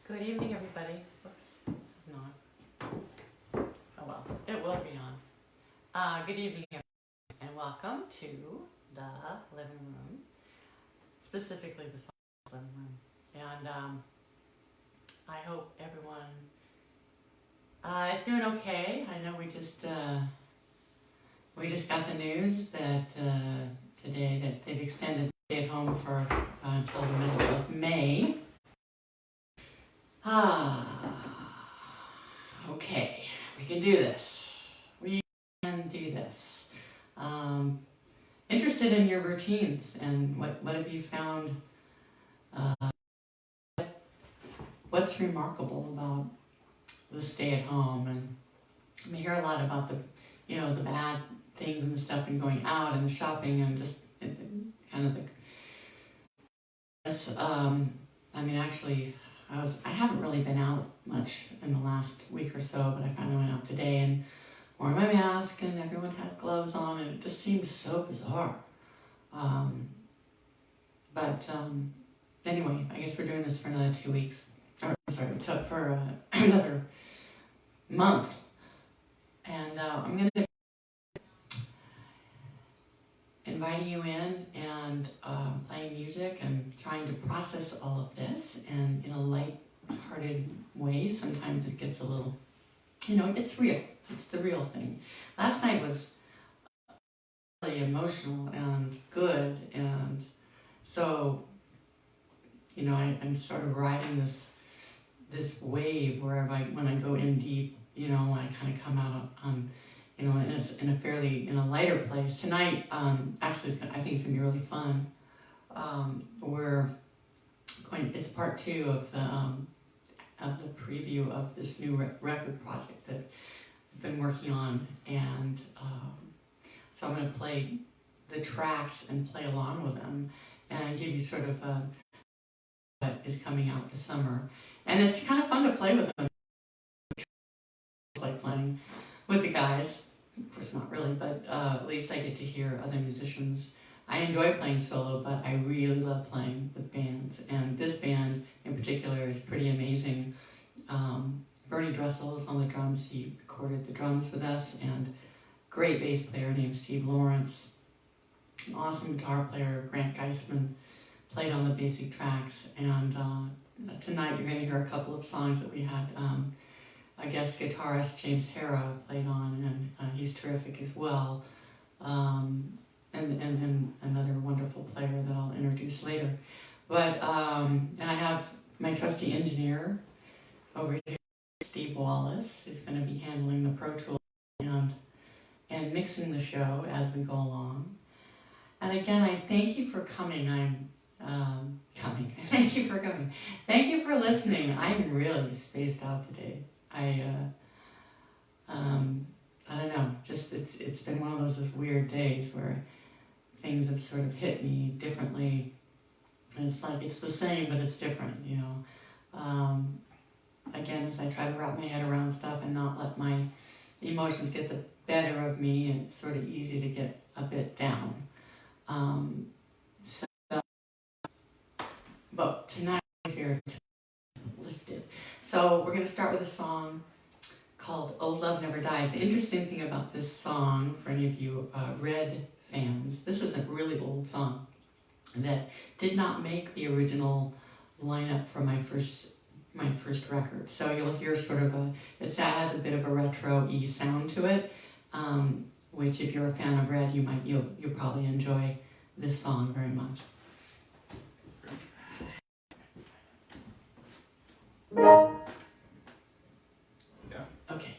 Good evening, everybody. Oops, this is not. Oh well, it will be on. Good evening, everybody, and welcome to the living room, specifically the living room. And I hope everyone is doing okay. I know we just got the news that today that they've extended stay at home for until the middle of May. Okay, we can do this. We can do this. Interested in your routines and what have you found? What's remarkable about the stay at home? And we hear a lot about the bad things and the stuff and going out and the shopping and just kind of the. Actually. I haven't really been out much in the last week or so, but I finally went out today and wore my mask and everyone had gloves on and it just seemed so bizarre. Anyway, I guess we're doing this for another 2 weeks. For another month. And I'm going to inviting you in and playing music and trying to process all of this and in a light-hearted way. Sometimes it gets a little, it's real. It's the real thing. Last night was really emotional and good, and so, I'm sort of riding this wave where when I go in deep, I kind of come out on in a lighter place. Tonight, actually, I think it's going to be really fun. It's part 2 of the preview of this new record project that I've been working on. And so I'm going to play the tracks and play along with them and give you sort of what is coming out this summer. And it's kind of fun to play with them. It's like playing with the guys. Of course not really, but at least I get to hear other musicians. I enjoy playing solo, but I really love playing with bands. And this band in particular is pretty amazing. Bernie Dressel is on the drums. He recorded the drums with us, and great bass player named Steve Lawrence. An awesome guitar player, Grant Geisman, played on the basic tracks. And tonight you're going to hear a couple of songs that we had a guest guitarist, James Hara, played on, and he's terrific as well. And another wonderful player that I'll introduce later. But and I have my trusty engineer over here, Steve Wallace, who's going to be handling the Pro Tools and mixing the show as we go along. And again, I thank you for coming. Thank you for coming. Thank you for listening. I'm really spaced out today. I don't know, just it's been one of those just weird days where things have sort of hit me differently, and it's like it's the same but it's different, Again, as I try to wrap my head around stuff and not let my emotions get the better of me, it's sort of easy to get a bit down. But tonight we're here to lift it. So we're going to start with a song called "Old Love Never Dies." The interesting thing about this song, for any of you Red fans, this is a really old song that did not make the original lineup for my first record. So you'll hear sort of it has a bit of a retro-y sound to it, which if you're a fan of Red, you'll probably enjoy this song very much. Okay.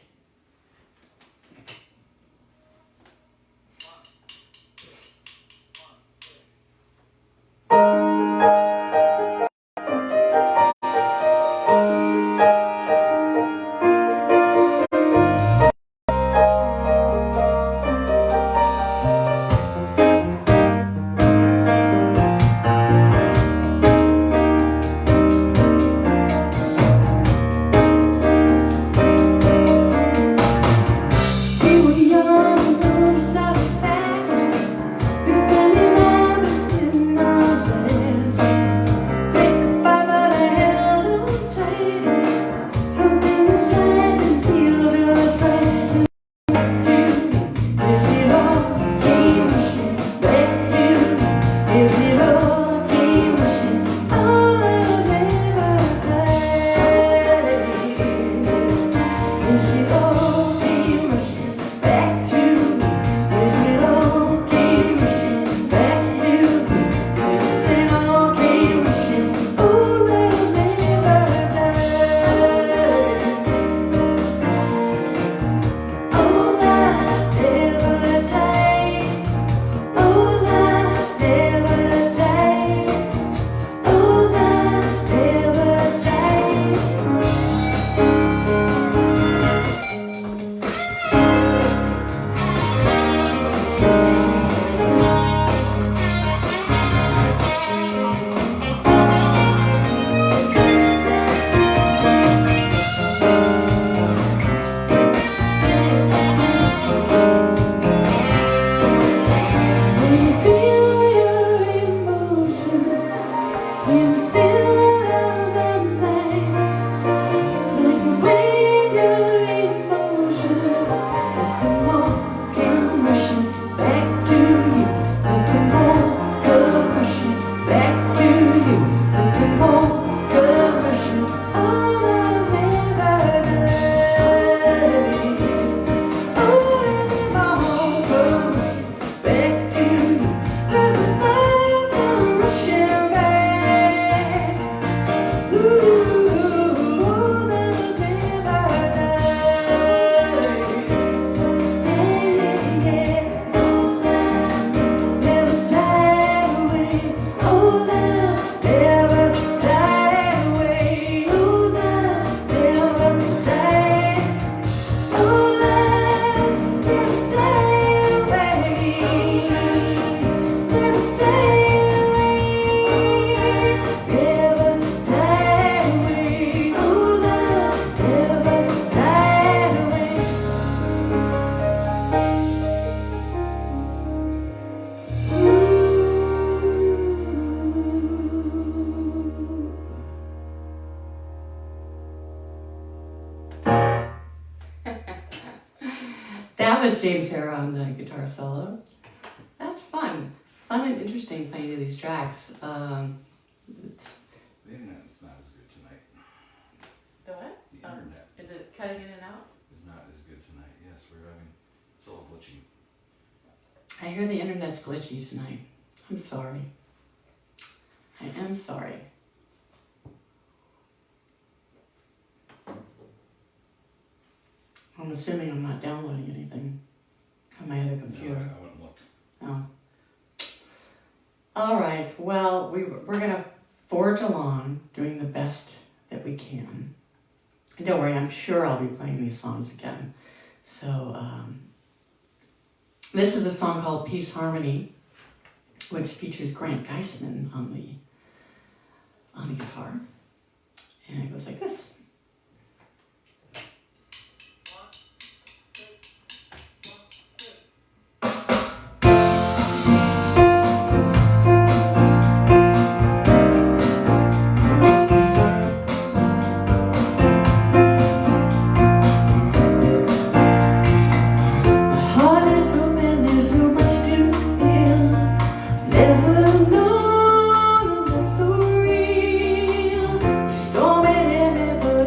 That was James Hare on the guitar solo. That's fun. Fun and interesting playing these tracks. The internet's not as good tonight. The what? The internet Is it cutting in and out? is not as good tonight. Yes, it's all glitchy. I hear the internet's glitchy tonight. I'm sorry. I am sorry. I'm assuming I'm not downloading anything on my other computer. No, I went and looked. Oh. All right. Well, we're gonna forge along, doing the best that we can. And don't worry, I'm sure I'll be playing these songs again. So this is a song called Peace Harmony, which features Grant Geisman on the guitar, and it goes like this. Storm in everybody.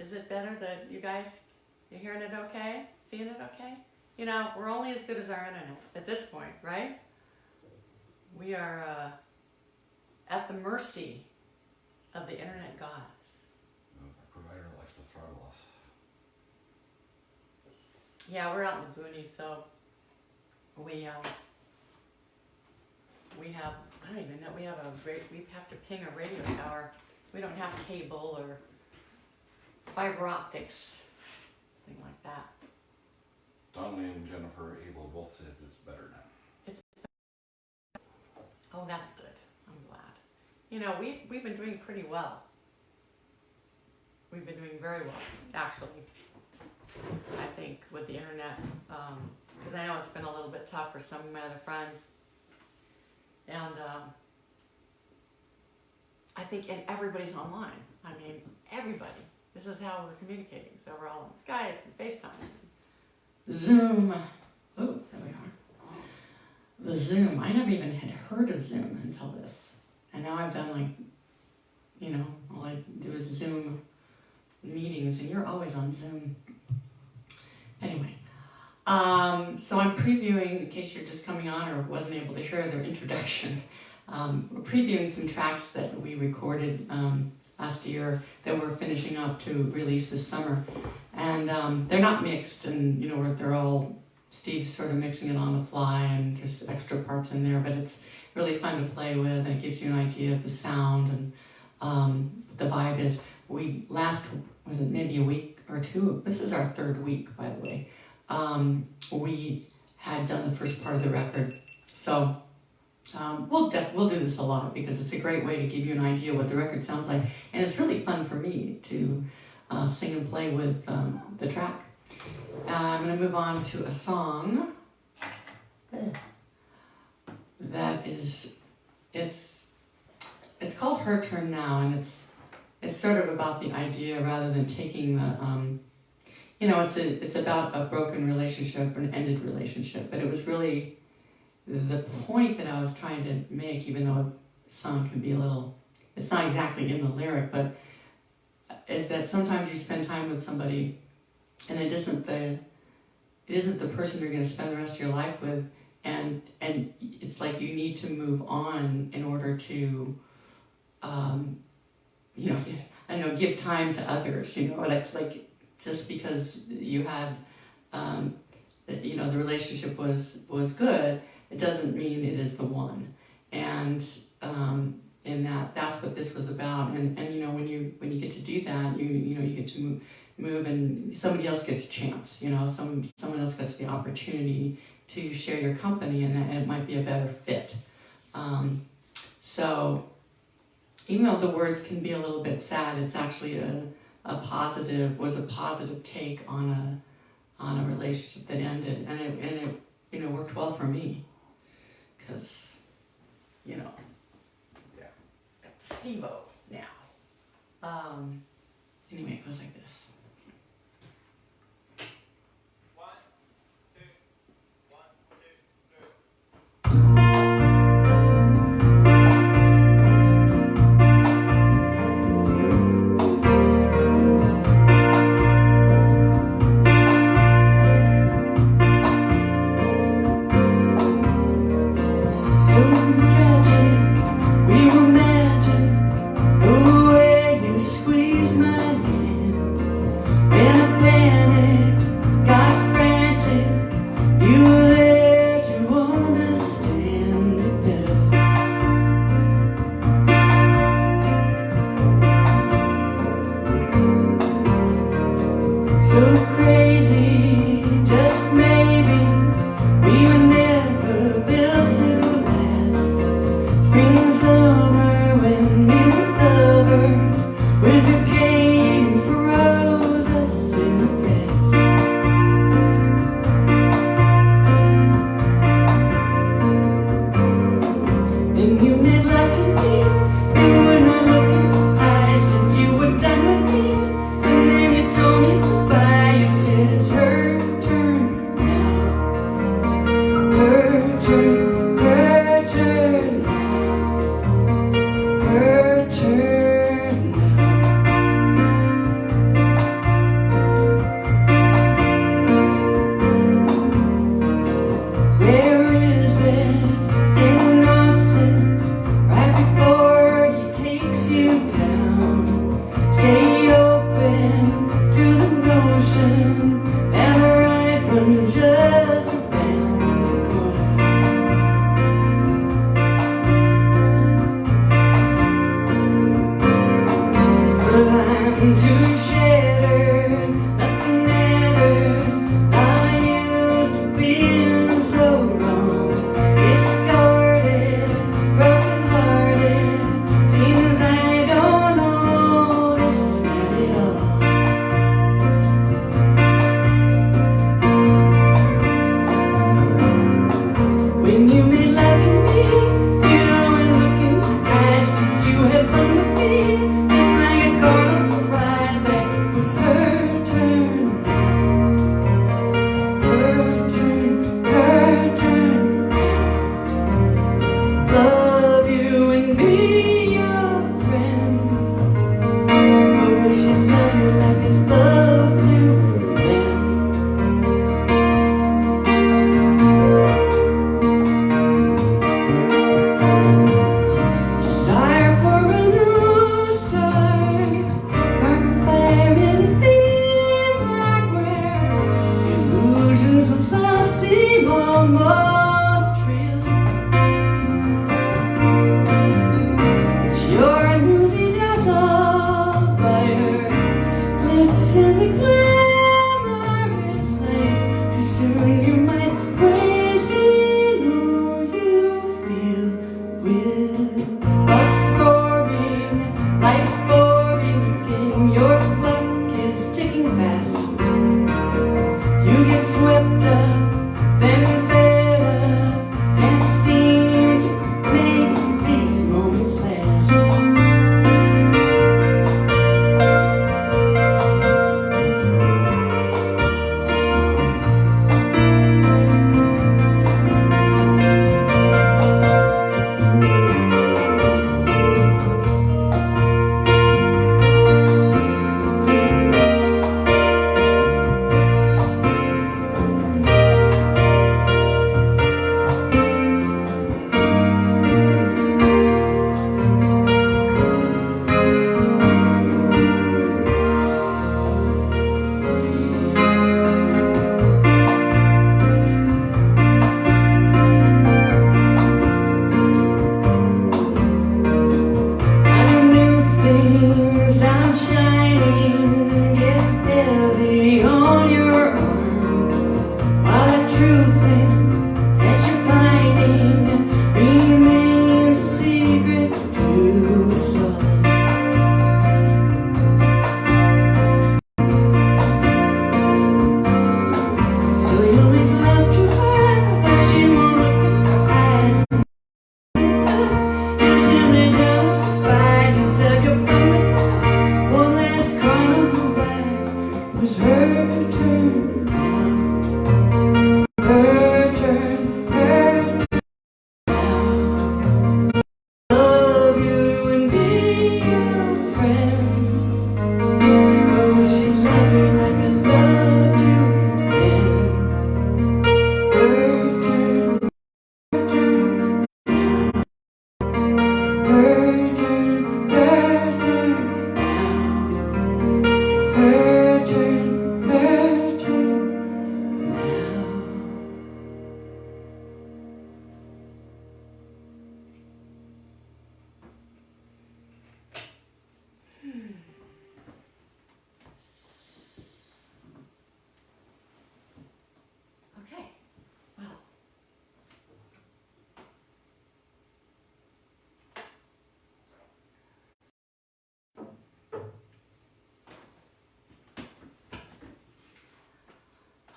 Is it better that you guys, you're hearing it okay? Seeing it okay? You know, we're only as good as our internet at this point, right? We are at the mercy of the internet gods. The provider likes to throttle us. Yeah, we're out in the boonies, so we have, I don't even know, we have to ping a radio tower. We don't have cable or fiber optics, thing like that. Donnelly and Jennifer Abel both said it's better now. Oh, that's good. I'm glad. You know, we've been doing pretty well. We've been doing very well, actually. I think with the internet, because I know it's been a little bit tough for some of my other friends. And I think, and everybody's online. I mean, everybody. This is how we're communicating. So we're all on Skype and FaceTime. Zoom. Oh, there we are. The Zoom. I never even had heard of Zoom until this. And now I've done like, you know, all I do is Zoom meetings, and you're always on Zoom. Anyway, so I'm previewing, in case you're just coming on or wasn't able to hear their introduction, we're previewing some tracks that we recorded last year that we're finishing up to release this summer. And they're not mixed, and you know, they're all, Steve's sort of mixing it on the fly, and there's extra parts in there, but it's really fun to play with, and it gives you an idea of the sound and the vibe is. We was it maybe a week or two? This is our third week, by the way. We had done the first part of the record, so we'll do this a lot because it's a great way to give you an idea what the record sounds like, and it's really fun for me to sing and play with the track. I'm going to move on to a song that is, it's called Her Turn Now, and it's sort of about the idea rather than taking the, you know, it's about a broken relationship or an ended relationship, but it was really the point that I was trying to make, even though a song can be a little, it's not exactly in the lyric, but is that sometimes you spend time with somebody and it isn't the person you're going to spend the rest of your life with, and it's like you need to move on in order to, you know, I know, give time to others, you know, like just because you had, you know, the relationship was good, it doesn't mean it is the one. And in that's what this was about. And you know, when you get to do that, you know, you get to move, and somebody else gets a chance, you know, someone else gets the opportunity to share your company, and it might be a better fit. So even though the words can be a little bit sad, it's actually a positive take on a relationship that ended, and it you know, worked well for me, because, you know, yeah, Steve-O now. Anyway, it goes like this. Her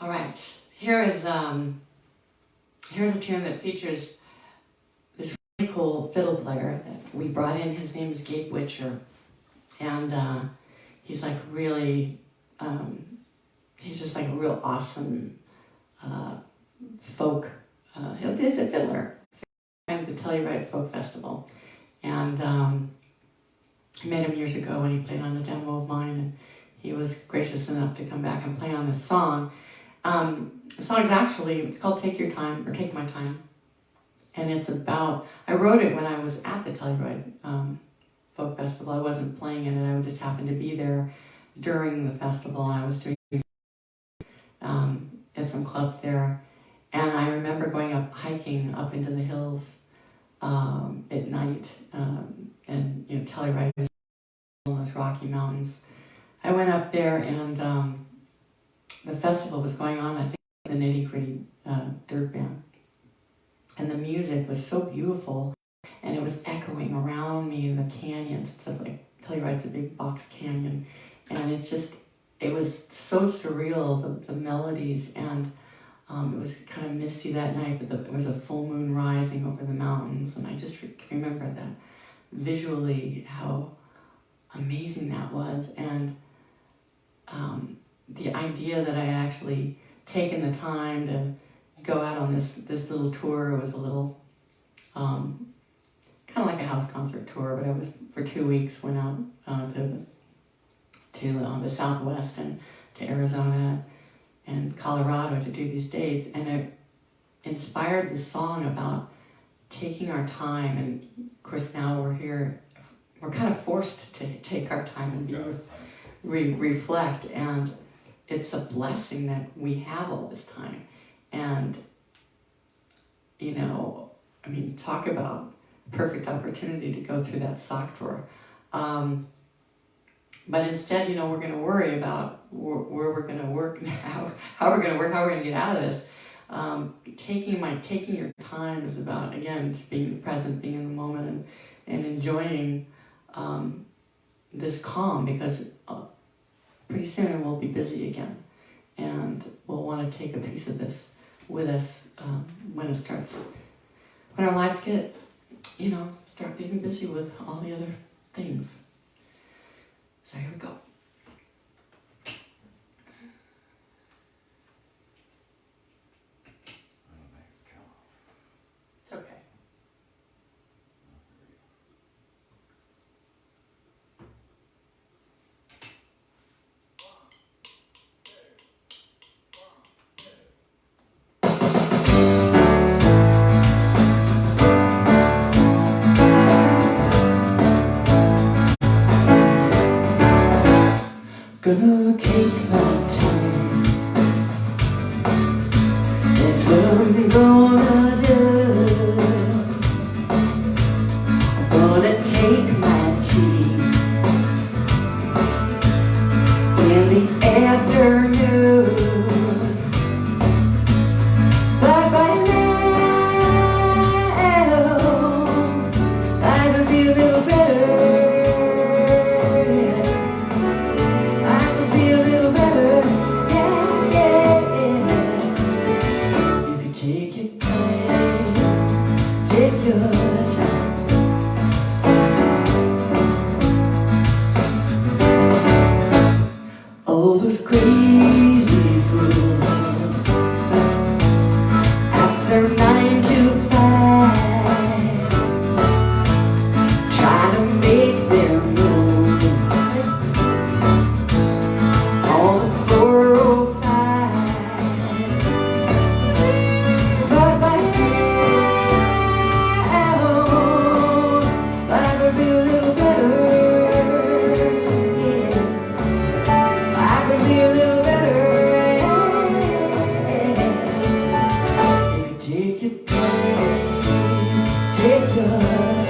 right, here's a tune that features this really cool fiddle player that we brought in. His name is Gabe Witcher, and he's like really, he's just like a real awesome folk. He's a fiddler at the Telluride Folk Festival, and I met him years ago when he played on a demo of mine, and he was gracious enough to come back and play on this song. The song is actually, it's called Take Your Time, or Take My Time. And it's about, I wrote it when I was at the Telluride Folk Festival. I wasn't playing in it, I just happened to be there during the festival. I was doing at some clubs there. And I remember going up hiking up into the hills at night. And you know, Telluride is in those Rocky Mountains. I went up there and the festival was going on. I think it was a Nitty Gritty dirt band. And the music was so beautiful, and it was echoing around me in the canyons. It's like, Telluride's a big box canyon. And it's just, it was so surreal, the melodies, and it was kind of misty that night, but there was a full moon rising over the mountains, and I just remember that visually, how amazing that was. And the idea that I had actually taken the time to go out on this little tour was a little kind of like a house concert tour, but I was for 2 weeks, went out to the Southwest and to Arizona and Colorado to do these dates, and it inspired this song about taking our time. And of course now we're here, we're kind of forced to take our time and reflect, and it's a blessing that we have all this time. And you know, I mean, talk about perfect opportunity to go through that sock drawer. But instead, you know, we're going to worry about where we're going to work now, how we're going to work, how we're going to get out of this. Taking your time is about, again, just being present, being in the moment, and enjoying this calm, because pretty soon we'll be busy again, and we'll want to take a piece of this with us when our lives get, you know, start getting busy with all the other things. So here we go. It's okay. Gonna take my time. That's what I'm gonna do. I'm gonna take my tea in the afternoon. But by now I can feel a little better. All those crazy fools after 9 to 5 trying to make their move on the 405. But by now I could be a little better. Be a little better, if you take your time, take your time.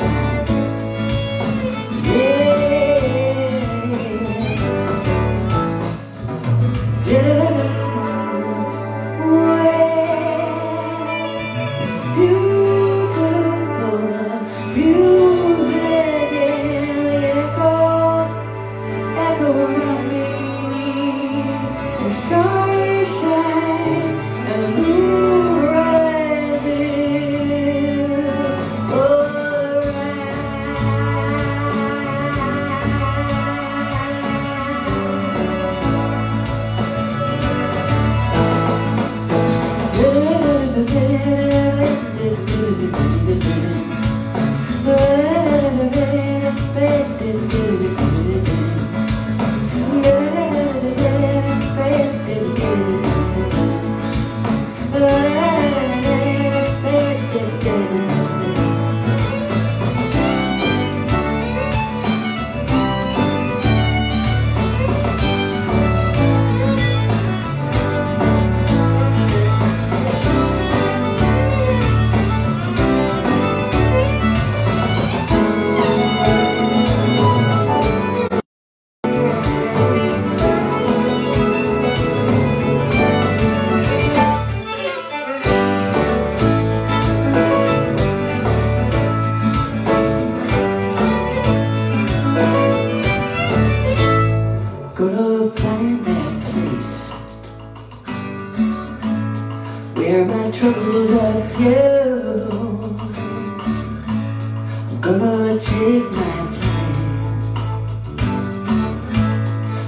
my time,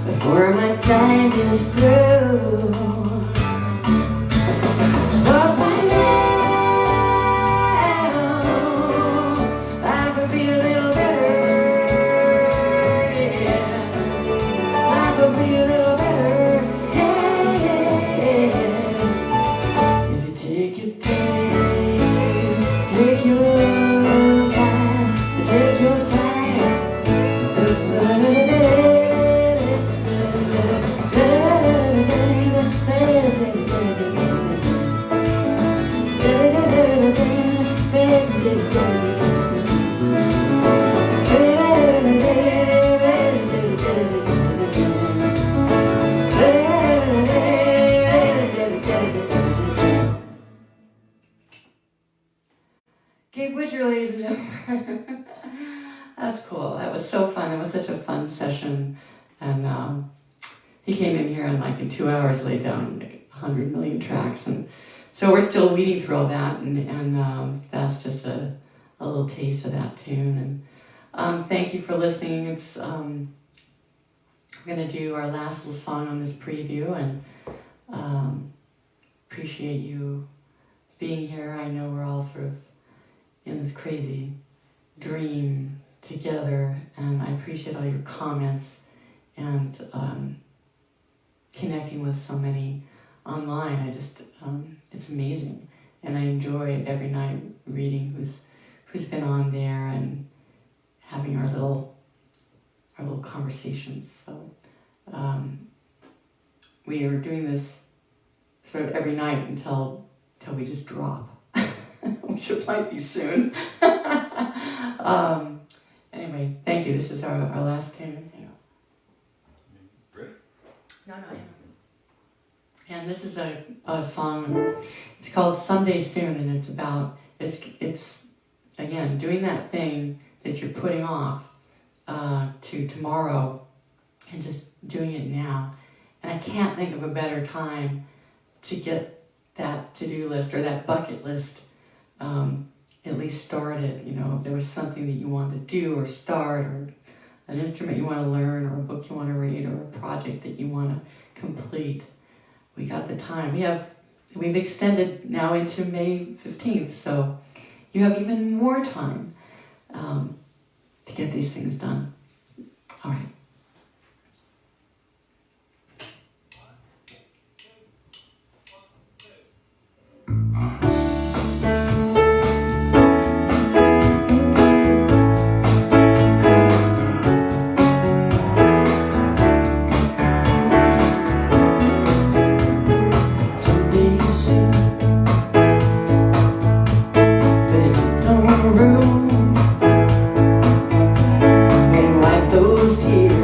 before my time is through. But by now, life will be a little better, yeah. Life will be a little better, yeah. If you take your time, take your time, take your time. Gabe Witcher, ladies and gentlemen. That's cool. That was so fun. That was such a fun session. And he came in here and like in 2 hours laid down like 100 million tracks. And so we're still weeding through all that. And that's just a little taste of that tune. And thank you for listening. It's we're going to do our last little song on this preview. And appreciate you being here. I know we're all sort of in this crazy dream together, and I appreciate all your comments and connecting with so many online. I just it's amazing, and I enjoy every night reading who's been on there and having our little conversations. So we are doing this sort of every night until we just drop. Which it might be soon. Anyway, thank you. This is our last tune. Ready? No, yeah. And this is a song. It's called "Someday Soon," and it's about it's again doing that thing that you're putting off to tomorrow, and just doing it now. And I can't think of a better time to get that to-do list or that bucket list at least started. You know, if there was something that you wanted to do or start, or an instrument you want to learn, or a book you want to read, or a project that you want to complete, we got the time. We've extended now into May 15th, so you have even more time to get these things done. All right. Tears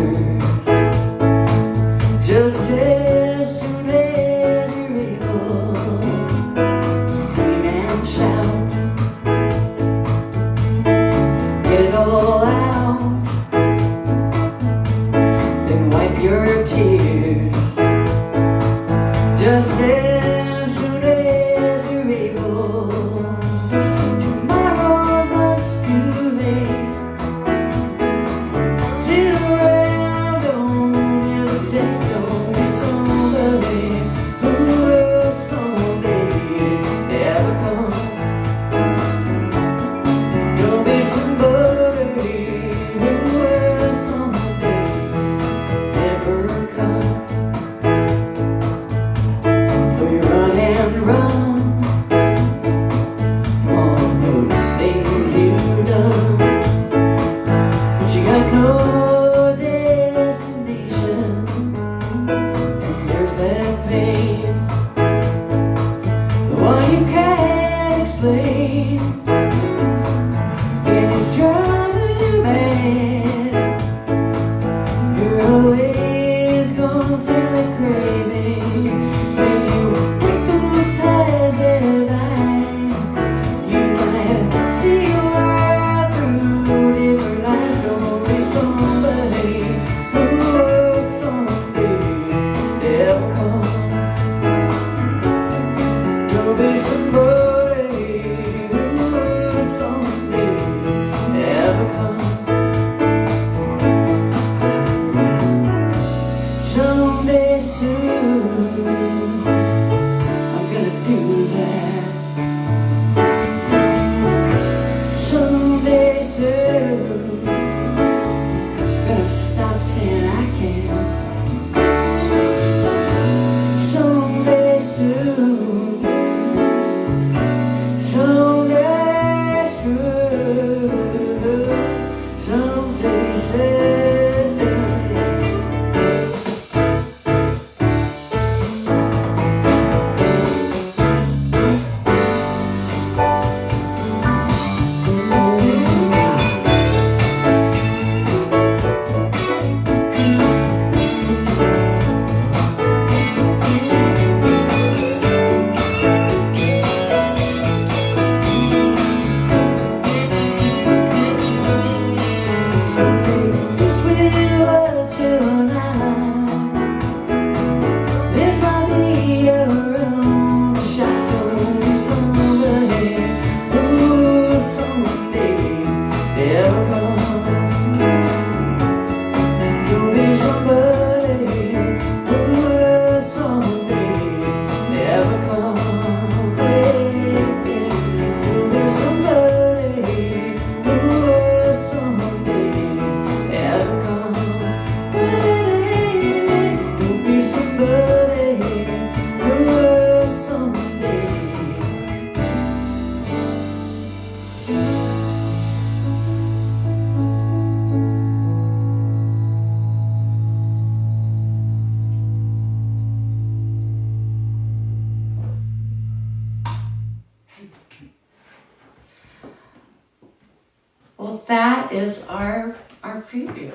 Well, that is our preview.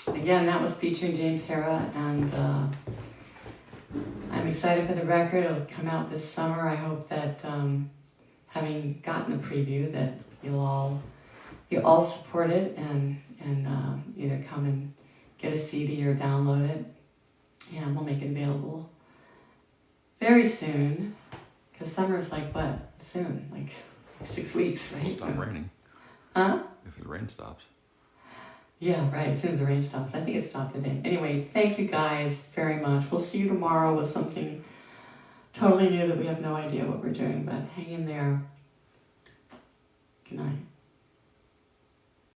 Again, that was featuring James Hara, and I'm excited for the record. It'll come out this summer. I hope that having gotten the preview, that you all support it and either come and get a CD or download it, and we'll make it available very soon. Because summer's like what? Soon, like 6 weeks, right? It'll stop raining. Huh? If the rain stops. Yeah, right, as soon as the rain stops. I think it stopped today. Anyway, thank you guys very much. We'll see you tomorrow with something totally new that we have no idea what we're doing, but hang in there. Good night.